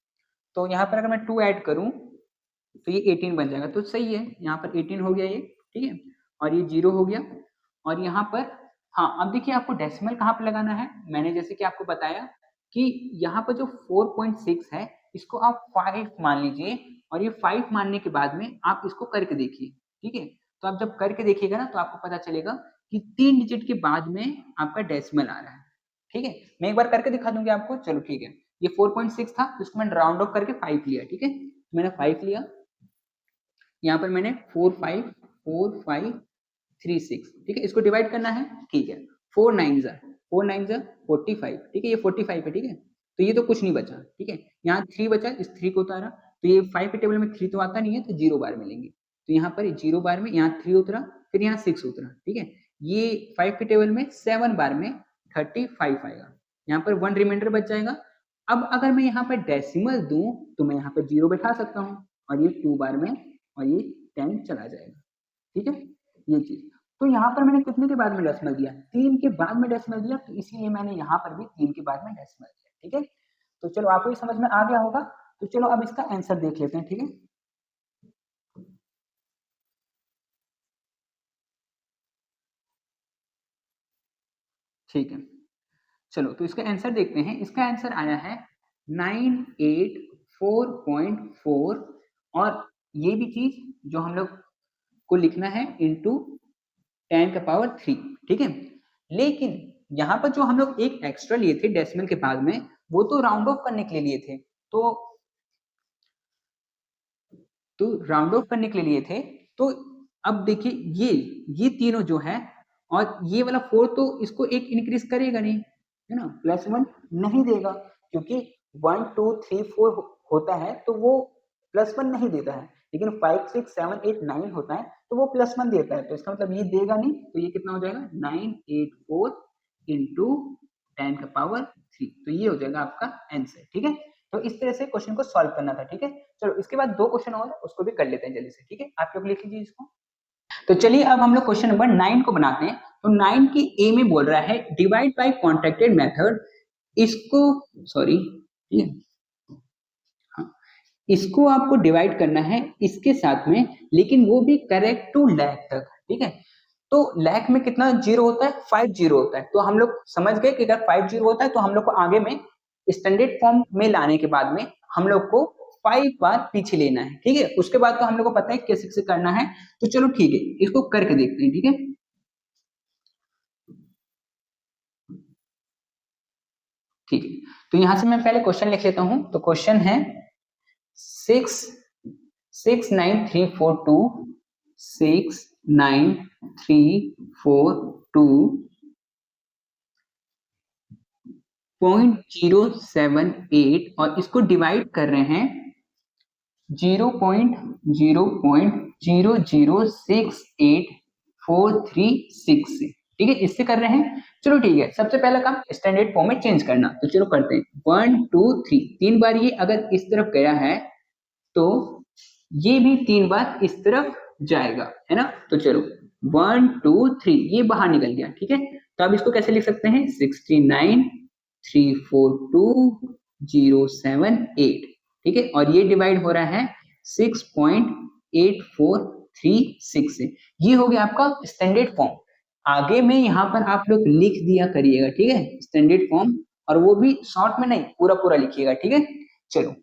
तो यहाँ पर अगर मैं 2 ऐड करूं तो ये 18 बन जाएगा, तो सही है। यहाँ पर 18 हो गया ये, ठीक है, और ये 0 हो गया। और यहाँ पर हाँ, अब देखिए आपको डेसिमल कहाँ पे लगाना है। मैंने जैसे कि आपको बताया कि यहाँ पर जो 4.6 है इसको आप 5 मान लीजिए, और ये 5 मानने के बाद में आप इसको करके देखिए, ठीक है। तो आप जब करके देखिएगा ना तो आपको पता चलेगा कि 3 डिजिट के बाद में आपका डेसिमल आ रहा है, ठीक है। मैं एक बार करके दिखा दूंगी आपको। चलो ठीक है, ये 4.6 था, तो इसको मैंने राउंड ऑफ करके 5 लिया, ठीक है। मैंने 5 लिया, यहाँ पर मैंने 4 5 4 5 3 6, ठीक है, इसको डिवाइड करना है, ठीक है। 4 9 जा 45, ठीक है, ये 45 है, ठीक है। तो ये तो कुछ नहीं बचा, ठीक है। यहाँ 3 बचा, इस 3 को उतारा, तो ये 5 के टेबल में 3 तो आता नहीं है, तो 0 बार मिलेंगे। तो यहाँ पर 0 बार में यहाँ 3 उतरा, फिर यहाँ 6 उतरा, ठीक है। ये 5 के टेबल में 7 बार में 35 आएगा, यहाँ पर 1 रिमाइंडर बच जाएगा। अब अगर मैं यहाँ पर डेसिमल दूं तो मैं यहाँ पर 0 बैठा सकता हूँ, और ये 2 बार में, और ये 10 चला जाएगा, ठीक है, ये चीज। तो यहाँ पर मैंने कितने के बाद में डेसिमल दिया, 3 के बाद में डेसिमल दिया, तो इसीलिए मैंने यहाँ पर भी 3 के बाद में डेसिमल दिया, ठीक है। तो चलो आपको ये समझ में आ गया होगा। तो चलो अब इसका आंसर देख लेते हैं, ठीक है। ठीक है, चलो तो इसका आंसर देखते हैं। इसका आंसर आया है 984.4, और ये भी चीज जो हम लोग को लिखना है इंटू 10 का पावर 3, ठीक है। लेकिन यहाँ पर जो हम लोग एक एक्स्ट्रा लिए थे डेसिमल के बाद में, वो तो राउंड ऑफ करने के लिए लिए थे। तो राउंड ऑफ करने के लिए लिए थे। तो अब देखिए ये तीनों जो है, और ये वाला 4 तो इसको एक इंक्रीज करेगा नहीं, है ना, +1 नहीं देगा, क्योंकि 1 2 3 4 होता है तो वो +1 नहीं देता है। लेकिन 5 6 7 8 9 होता है तो वो +1 देता है। तो इसका मतलब ये देगा नहीं। तो ये कितना हो जाएगा, 984 इंटू 10 का पावर 3। तो ये हो जाएगा आपका आंसर, ठीक है। तो इस तरह से क्वेश्चन को सॉल्व करना था, ठीक है। चलो इसके बाद 2 क्वेश्चन और, उसको भी कर लेते हैं जल्दी से, ठीक है। आप लोग लिख लीजिए इसको। तो चलिए अब हम लोग क्वेश्चन नंबर 9 को बनाते हैं। तो 9 की ए में बोल रहा है डिवाइड बाय कॉन्ट्रैक्टेड मेथड। इसको सॉरी हाँ, इसको आपको डिवाइड करना है इसके साथ में, लेकिन वो भी करेक्ट टू लैक तक, ठीक है। तो लैक में कितना 0 होता है, 5 0 होता है। तो हम लोग समझ गए कि अगर 5 0 होता है तो हम लोग को आगे में स्टैंडर्ड फॉर्म में लाने के बाद में हम लोग को 5 बार पीछे लेना है, ठीक है। उसके बाद तो हम लोग को पता है कैसे कैसे करना है। तो चलो ठीक है, इसको करके देखते हैं, ठीक है। ठीक है, तो यहां से मैं पहले क्वेश्चन लिख लेता हूं। तो क्वेश्चन है 69342 और इसको डिवाइड कर रहे हैं 0.0.0068436 से, ठीक है, इससे कर रहे हैं। चलो ठीक है, सबसे पहला काम स्टैंडर्ड फॉर्म में चेंज करना। तो चलो करते हैं 1 2 3, 3 बार ये अगर इस तरफ गया है तो ये भी 3 बार इस तरफ जाएगा, है ना। तो चलो 1 2 3 ये बाहर निकल गया, ठीक है। तो अब इसको कैसे लिख सकते हैं, 6934207 ठीक है, और ये डिवाइड हो रहा है 6.8436 से। ये हो गया आपका स्टैंडर्ड फॉर्म। आगे में यहाँ पर आप लोग लिख दिया करिएगा, ठीक है, स्टैंडर्ड फॉर्म, और वो भी शॉर्ट में नहीं, पूरा पूरा लिखिएगा, ठीक है। चलो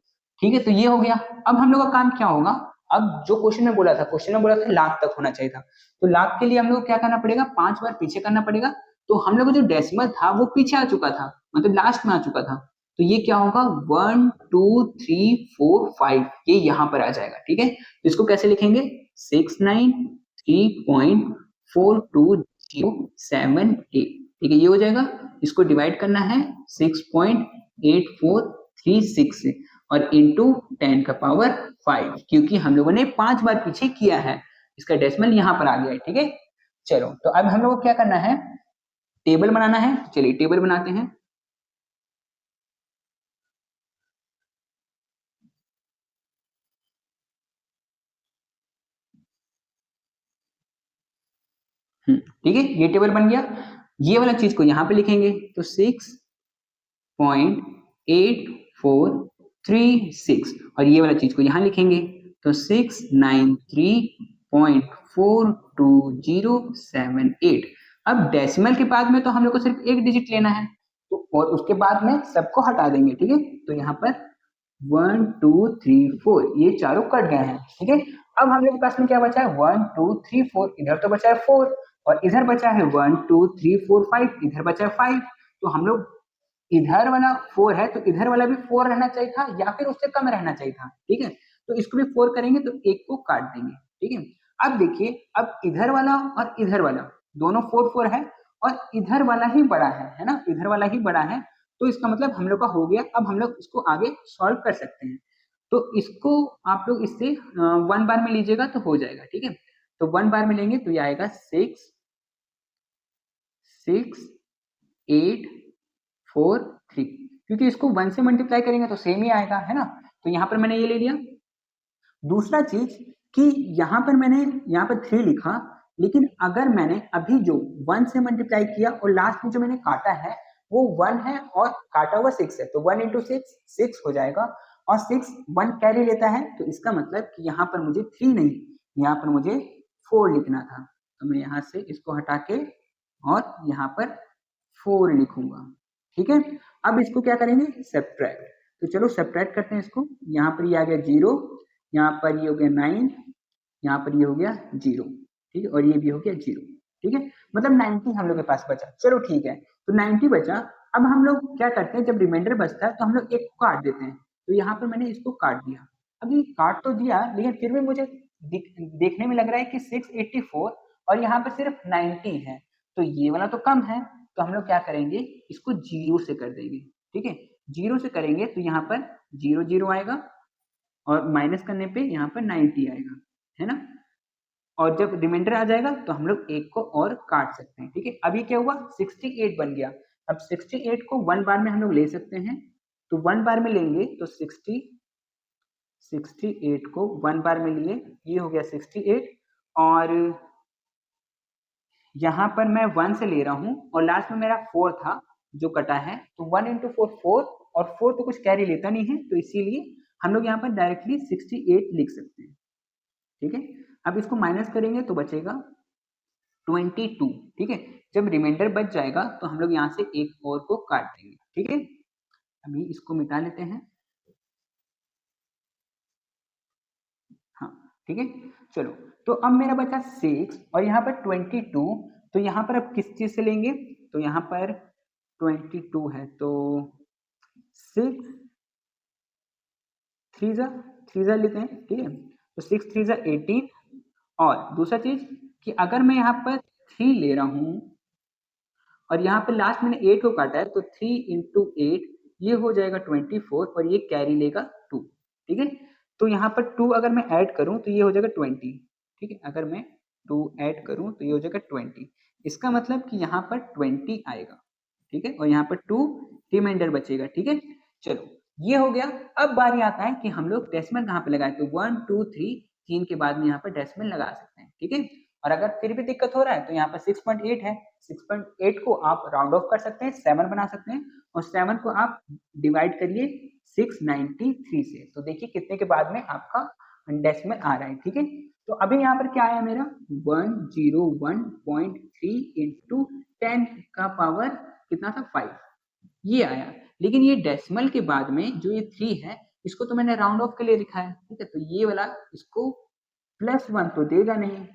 ठीक है, तो ये हो गया। अब हम लोग का काम क्या होगा, अब जो क्वेश्चन में बोला था, क्वेश्चन में बोला था लाख तक होना चाहिए था। तो लाख के लिए हम लोग क्या करना पड़ेगा, 5 बार पीछे करना पड़ेगा। तो हम लोग का जो डेसिमल था वो पीछे आ चुका था, मतलब लास्ट में आ चुका था। तो ये क्या होगा 1 2 3 4 5, ये यहाँ पर आ जाएगा। ठीक है, तो इसको कैसे लिखेंगे 693.42078। ठीक है, ये हो जाएगा। इसको डिवाइड करना है 6.8436 से और इंटू 10 का पावर 5, क्योंकि हम लोगों ने 5 बार पीछे किया है, इसका डेसिमल यहाँ पर आ गया है। ठीक है, चलो तो अब हम लोग को क्या करना है, टेबल बनाना है। चलिए टेबल बनाते हैं। ठीक है, ये टेबल बन गया। ये वाला चीज को यहाँ पे लिखेंगे तो 6.8436 और ये वाला चीज को यहाँ लिखेंगे तो 693.42078। अब डेसिमल के बाद में तो हम लोग को सिर्फ एक डिजिट लेना है, तो और उसके बाद में सबको हटा देंगे। ठीक है, तो यहाँ पर 1 2 3 4 ये चारों कट गए हैं। ठीक है, अब हम लोग के पास में क्या बचा है 1 2 3 4, इधर तो बचा है 4 और इधर बचा है 1 2 3 4 5, इधर बचा है 5। तो हम लोग इधर वाला 4 है तो इधर वाला भी 4 रहना चाहिए था या फिर उससे कम रहना चाहिए था। ठीक है, तो इसको भी 4 करेंगे तो एक को काट देंगे। ठीक है, अब देखिए, अब इधर वाला और इधर वाला दोनों 4 4 है और इधर वाला ही बड़ा है ना, इधर वाला ही बड़ा है। तो इसका मतलब हम लोग का हो गया। अब हम लोग इसको आगे सॉल्व कर सकते हैं। तो इसको आप लोग इससे 1 बार में लीजिएगा तो हो जाएगा। ठीक है, तो 1 बार में लेंगे तो ये आएगा 6 6 8 4 3, क्योंकि इसको 1 से मल्टीप्लाई करेंगे तो सेम ही आएगा, है ना। तो यहाँ पर मैंने ये ले लिया। दूसरा चीज कि यहाँ पर मैंने यहाँ पर 3 लिखा, लेकिन अगर मैंने अभी जो 1 से मल्टीप्लाई किया और लास्ट में जो मैंने काटा है वो 1 है और काटा हुआ 6 है, तो 1 इंटू 6 6 हो जाएगा और 6 1 कैरी लेता है। तो इसका मतलब कि यहाँ पर मुझे 3 नहीं, यहाँ पर मुझे 4 लिखना था। तो मैं यहाँ से इसको हटा के और यहाँ पर 4 लिखूंगा। ठीक है, अब इसको क्या करेंगे सब्ट्रैक्ट। तो चलो सब्ट्रैक्ट करते हैं इसको। यहाँ पर ये आ गया 0, यहाँ पर ये हो गया 9, यहाँ पर ये हो गया 0। ठीक है, और ये भी हो गया 0। ठीक है, मतलब 90 हम लोग के पास बचा। चलो ठीक है, तो 90 बचा। अब हम लोग क्या करते हैं, जब रिमाइंडर बचता है तो हम लोग एक को काट देते हैं। तो यहाँ पर मैंने इसको काट दिया। अभी काट तो दिया लेकिन फिर भी मुझे देखने में लग रहा है कि 684 और यहाँ पर सिर्फ 90 है, तो ये वाला तो कम है। तो हम लोग क्या करेंगे, इसको 0 से कर देंगे। ठीक है, 0 से करेंगे तो यहाँ पर 0 0 आएगा और माइनस करने पे यहाँ पर 90 आएगा, है ना। और जब रिमाइंडर आ जाएगा तो हम लोग एक को और काट सकते हैं। ठीक है, अभी क्या हुआ 68 बन गया। अब 68 को 1 बार में हम लोग ले सकते हैं, तो 1 बार में लेंगे तो 68 को 1 बार में लिए, ये हो गया 68 और यहाँ पर मैं 1 से ले रहा हूँ और लास्ट में मेरा 4 था जो कटा है, तो 1 इंटू 4 4 और 4 तो कुछ कैरी लेता नहीं है, तो इसीलिए हम लोग यहाँ पर डायरेक्टली 68 लिख सकते हैं। ठीक है, अब इसको माइनस करेंगे तो बचेगा 22। ठीक है, जब रिमाइंडर बच जाएगा तो हम लोग यहाँ से एक और को काट देंगे। ठीक है, अभी इसको मिटा लेते हैं। हाँ ठीक है, चलो तो अब मेरा बचा 6 और यहाँ पर 22। तो यहाँ पर अब किस चीज से लेंगे, तो यहाँ पर 22 है तो 6 3 जा लेते हैं। ठीक है, तो 6 3 जा 18। और दूसरा चीज कि अगर मैं यहाँ पर 3 ले रहा हूँ और यहाँ पे लास्ट मैंने 8 को काटा है, तो 3 इंटू 8 ये हो जाएगा 24 और ये कैरी लेगा 2। ठीक है, तो यहाँ पर 2 अगर मैं ऐड करूँ तो ये हो जाएगा 20। ठीक है, अगर मैं 2 ऐड करूँ तो ये हो जाएगा 20। इसका मतलब कि यहाँ पर 20 आएगा। ठीक है, और यहाँ पर 2 रिमाइंडर बचेगा। ठीक है, चलो ये हो गया। अब बारी आता है कि हम लोग डेसिमल कहाँ पे लगाए, तो 1 2 3 के बाद में यहाँ पर डेसिमल लगा सकते हैं। ठीक है, और अगर फिर भी दिक्कत हो रहा है तो यहाँ पर 6.8 है, 6.8 को आप राउंड ऑफ कर सकते हैं, 7 बना सकते हैं और 7 को आप डिवाइड करिए 693 से, तो देखिए कितने के बाद में आपका डेसिमल आ रहा है। ठीक है, तो अभी यहाँ पर क्या आया मेरा 101.3 इंटू 10 का पावर कितना था 5, ये आया। लेकिन ये डेसिमल के बाद में जो ये 3 है इसको तो मैंने राउंड ऑफ के लिए लिखा है। ठीक है, तो ये वाला इसको +1 तो देगा नहीं।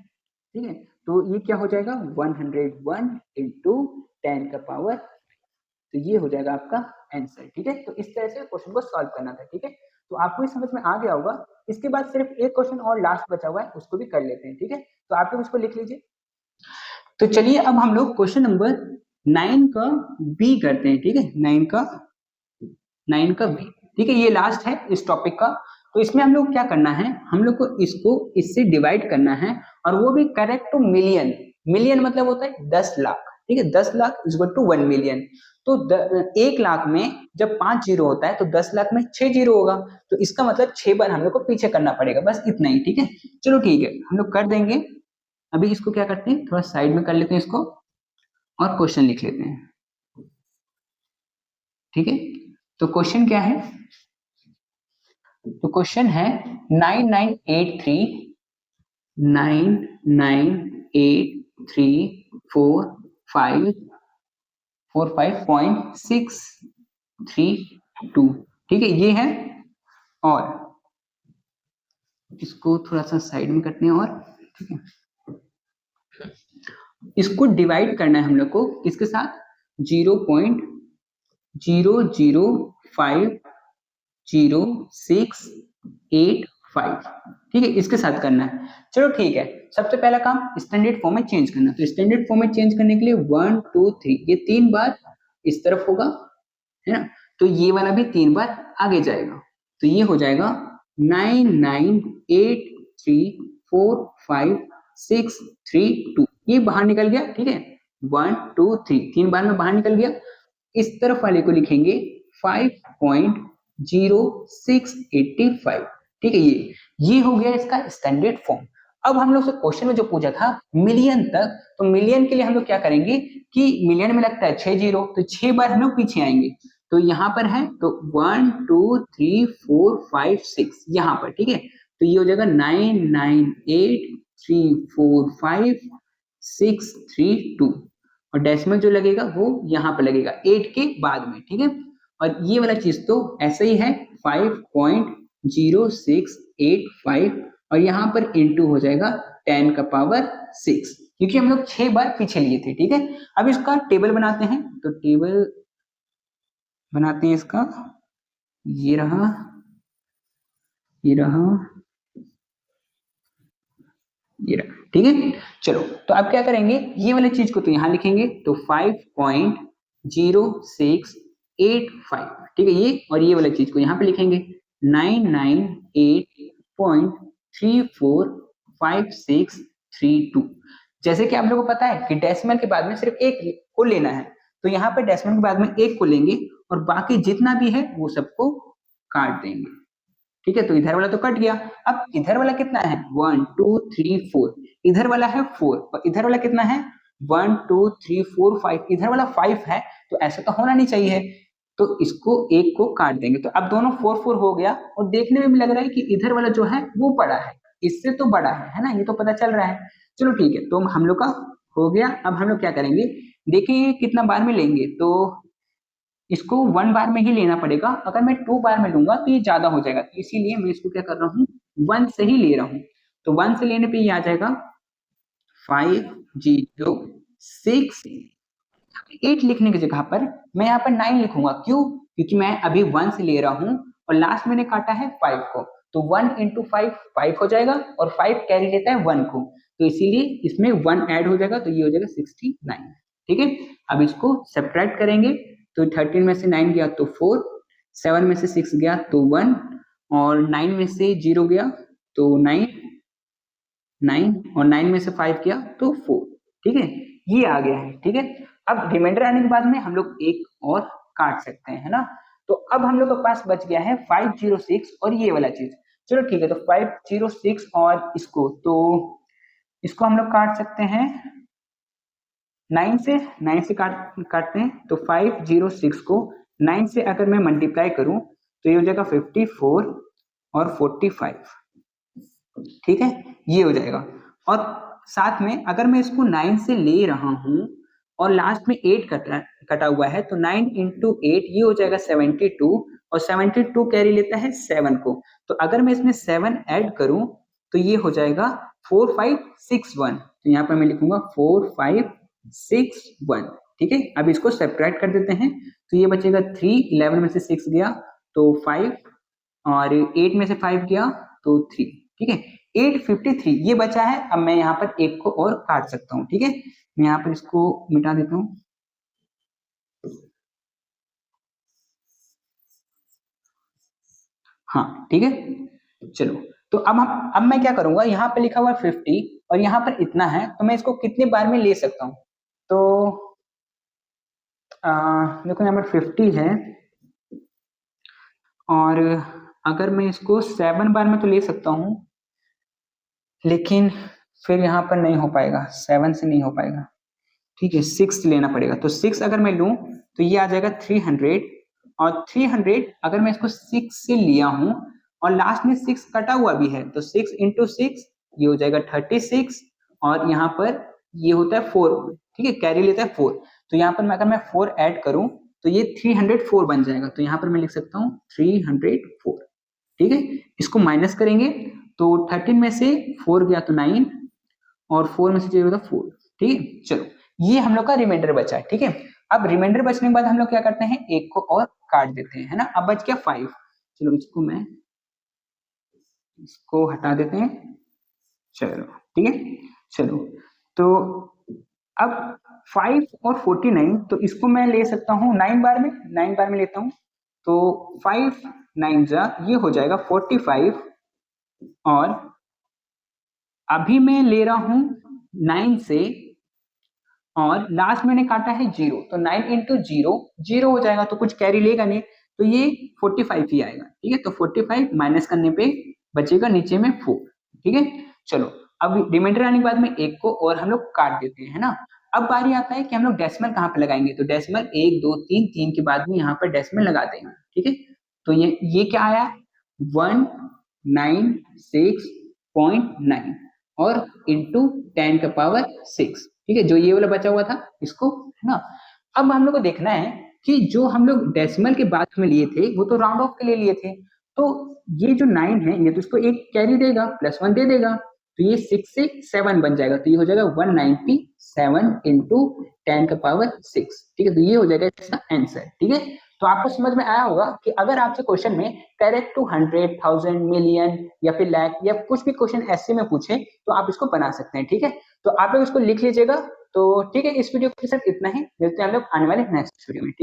ठीक है, तो ये क्या हो जाएगा 101 इंटू 10 का पावर, तो ये हो जाएगा आपका आंसर। ठीक है, तो इस तरह से क्वेश्चन को सॉल्व करना था। ठीक है, तो आपको ये समझ में आ गया होगा। इसके बाद सिर्फ एक क्वेश्चन और लास्ट बचा हुआ है, उसको भी कर लेते हैं। ठीक है, तो आप लोग उसको लिख लीजिए। तो चलिए अब हम लोग क्वेश्चन नंबर 9 का बी करते हैं। ठीक है, 9 का बी। ठीक है, ये लास्ट है इस टॉपिक का। तो इसमें हम लोग क्या करना है, हम लोग को इसको इससे डिवाइड करना है, और वो भी करेक्ट टू मिलियन। मिलियन मतलब होता है 10 लाख। ठीक है, 10 lakh is equal to 1 million. तो 1 लाख में जब 5 जीरो होता है तो 10 लाख में 6 जीरो होगा, तो इसका मतलब 6 बार हम लोग को पीछे करना पड़ेगा, बस इतना ही। ठीक है, चलो ठीक है, हम लोग कर देंगे। अभी इसको क्या करते हैं, थोड़ा साइड में कर लेते हैं इसको, और क्वेश्चन लिख लेते हैं। ठीक है, तो क्वेश्चन क्या है, तो क्वेश्चन है 998398345632। ठीक है, ये है। और इसको थोड़ा सा साइड में करते हैं, और ठीक है, इसको डिवाइड करना है हम लोग को किसके साथ, 0.0050685। ठीक है, इसके साथ करना है। चलो ठीक है, सबसे पहला काम स्टैंडर्ड फॉर्म में चेंज करना। तो स्टैंडर्ड फॉर्म में चेंज करने के लिए 1 2 3 ये 3 बार इस तरफ होगा, है ना, तो ये वाला भी 3 बार आगे जाएगा, तो ये हो जाएगा 9983456632। ये बाहर निकल गया। ठीक है, 1 2 3 3 बार में बाहर निकल गया। इस तरफ वाले को लिखेंगे 5.0685। ठीक है, ये हो गया इसका स्टैंडर्ड फॉर्म। अब हम लोग से क्वेश्चन में जो पूछा था मिलियन तक, तो मिलियन के लिए हम लोग क्या करेंगे कि मिलियन में लगता है 6 जीरो, तो 6 बार हम लोग पीछे आएंगे। तो यहाँ पर है तो 1 2 3 4 5 6 यहाँ पर। ठीक है, तो ये हो जाएगा 9983456632, और डेसिमल जो लगेगा वो यहाँ पर लगेगा 8 के बाद में। ठीक है, और ये वाला चीज तो ऐसे ही है 5.0685, और यहाँ पर इंटू हो जाएगा 10 का पावर 6, क्योंकि हम लोग 6 बार पीछे लिए थे। ठीक है, अब इसका टेबल बनाते हैं। तो टेबल बनाते हैं इसका, ये रहा, ये रहा, ये रहा। ठीक है, चलो तो अब क्या करेंगे, ये वाली चीज को तो यहाँ लिखेंगे, तो 5.0685। ठीक है, ये और ये वाली चीज को यहाँ पे लिखेंगे 998.345632। जैसे कि आप लोगों को पता है कि डेसिमल के बाद में सिर्फ एक को लेना है, तो यहाँ पे डेसिमल के बाद में एक को लेंगे, और बाकी जितना भी है वो सबको काट देंगे। ठीक है, तो इधर वाला तो कट गया। अब इधर वाला कितना है, 1 2 3 4, इधर वाला है 4, और इधर वाला कितना है 1 2 3 4 5, इधर वाला 5 है, तो ऐसा तो होना नहीं चाहिए, तो इसको एक को काट देंगे। तो अब दोनों 4 4 हो गया, और देखने में भी लग रहा है कि इधर वाला जो है वो बड़ा है, इससे तो बड़ा है ना, ये तो पता चल रहा है। चलो ठीक है, तो हम लोग का हो गया। अब हम लोग क्या करेंगे, देखिए कितना बार में लेंगे, तो इसको 1 बार में ही लेना पड़ेगा। अगर मैं 2 बार में लूंगा तो ये ज्यादा हो जाएगा, तो इसीलिए मैं इसको क्या कर रहा हूँ 1 से ही ले रहा हूँ। तो 1 से लेने पे ये आ जाएगा 506। 8 लिखने की जगह पर मैं यहाँ पर 9 लिखूंगा, क्यों, क्योंकि मैं अभी 1 से ले रहा हूँ और लास्ट मैंने काटा है 5 को, तो 1 इंटू 5 5 हो जाएगा, और 5 कैरी लेता है 1 को, तो इसीलिए इसमें 1 ऐड हो जाएगा, तो ये हो जाएगा 69। ठीक है, अब इसको सब्ट्रैक्ट करेंगे, तो 13 में से 9 गया तो 4, 7 में से 6 गया तो 1, और 9 में से 0 गया तो 9, और 9 में से 5 गया तो 4। ठीक है, ये आ गया है। ठीक है, अब रिमाइंडर आने के बाद में हम लोग एक और काट सकते हैं, है ना। तो अब हम लोग के पास बच गया है 506 और ये वाला चीज। चलो ठीक है, तो 506 और इसको, तो इसको हम लोग काट सकते हैं 9 से काटते हैं, तो 506 को 9 से अगर मैं मल्टीप्लाई करूं तो ये हो जाएगा 54 और 45। ठीक है, ये हो जाएगा। और साथ में अगर मैं इसको 9 से ले रहा हूं और लास्ट में 8 कटा हुआ है, तो 9 इंटू 8 ये हो जाएगा 72, और 72 कैरी लेता है 7 को, तो अगर मैं इसमें 7 ऐड करूं तो ये हो जाएगा 4561। तो यहाँ पर मैं लिखूंगा 4561। ठीक है। अब इसको सेपरेट कर देते हैं, तो ये बचेगा 3, 11 में से 6 गया तो 5, और 8 में से 5 गया तो 3, ठीक है। 853 ये बचा है। अब मैं यहाँ पर एक को और काट सकता हूँ, ठीक है। मैं यहाँ पर इसको मिटा देता हूँ। हाँ, ठीक है। चलो, तो अब मैं क्या करूंगा, यहाँ पे लिखा हुआ है 50 और यहाँ पर इतना है, तो मैं इसको कितने बार में ले सकता हूँ। तो देखो यहाँ पर 50 है, और अगर मैं इसको 7 बार में तो ले सकता हूँ, लेकिन फिर यहाँ पर नहीं हो पाएगा, 7 से नहीं हो पाएगा, ठीक है। 6 लेना पड़ेगा, तो 6 अगर मैं लूं तो ये आ जाएगा 300, और 300 अगर मैं इसको 6 से लिया हूं और लास्ट में 6 कटा हुआ भी है, तो 6 इंटू 6 ये हो जाएगा 36, और यहाँ पर ये होता है 4, ठीक है, कैरी लेता है 4। तो यहाँ पर मैं अगर मैं 4 ऐड करूं तो ये 304 बन जाएगा, तो यहाँ पर मैं लिख सकता हूँ 304, ठीक है। इसको माइनस करेंगे तो 13 में से 4 गया तो 9, और 4 में से 0 था 4, ठीक है। चलो, ये हम लोग का रिमाइंडर बचा है, ठीक है। अब रिमाइंडर बचने के बाद हम लोग क्या करते हैं, एक को और काट देते हैं, है ना। अब बच गया 5। चलो, इसको हटा देते हैं। चलो, ठीक है। चलो, तो अब 5 और 49, तो इसको मैं ले सकता हूँ 9 बार में, 9 बार में लेता हूँ, तो 5 9 जा ये हो जाएगा 45, और अभी मैं ले रहा हूं 9 से, और लास्ट मैंने काटा है 0, तो 9 इंटू 0 हो जाएगा, तो कुछ कैरी लेगा नहीं, तो ये 45 ही आएगा, ठीक है। तो 45 माइनस करने पे बचेगा नीचे में 4, ठीक है। चलो, अब रिमाइंडर आने के बाद में एक को और हम लोग काट देते हैं, है ना। अब बारी आता है कि हम लोग डेसिमल कहाँ पे लगाएंगे, तो डेसिमल 1 2 3 3 के बाद में यहाँ पर डेसिमल लगा देंगे, ठीक है। तो ये क्या आया, 196.9 और इंटू 10 का पावर 6, ठीक है। जो ये वाला बचा हुआ था इसको, है ना। अब हम लोग को देखना है कि जो हम लोग डेसिमल के बाद में लिए थे वो तो राउंड ऑफ के लिए लिए थे, तो ये जो 9 है ये तो इसको एक कैरी देगा, +1 दे देगा, तो ये 6 से 7 बन जाएगा, तो ये हो जाएगा 197 इंटू 10 का पावर 6, ठीक है। तो ये हो जाएगा इसका आंसर, ठीक है। तो आपको समझ में आया होगा कि अगर आपसे क्वेश्चन में करेक्ट टू 100, 1000, मिलियन या फिर लाख या कुछ भी क्वेश्चन ऐसे में पूछे तो आप इसको बना सकते हैं, ठीक है। तो आप लोग इसको लिख लीजिएगा। तो ठीक है, इस वीडियो के साथ इतना ही, मिलते हैं हम लोग आने वाले नेक्स्ट वीडियो में, ठीक है।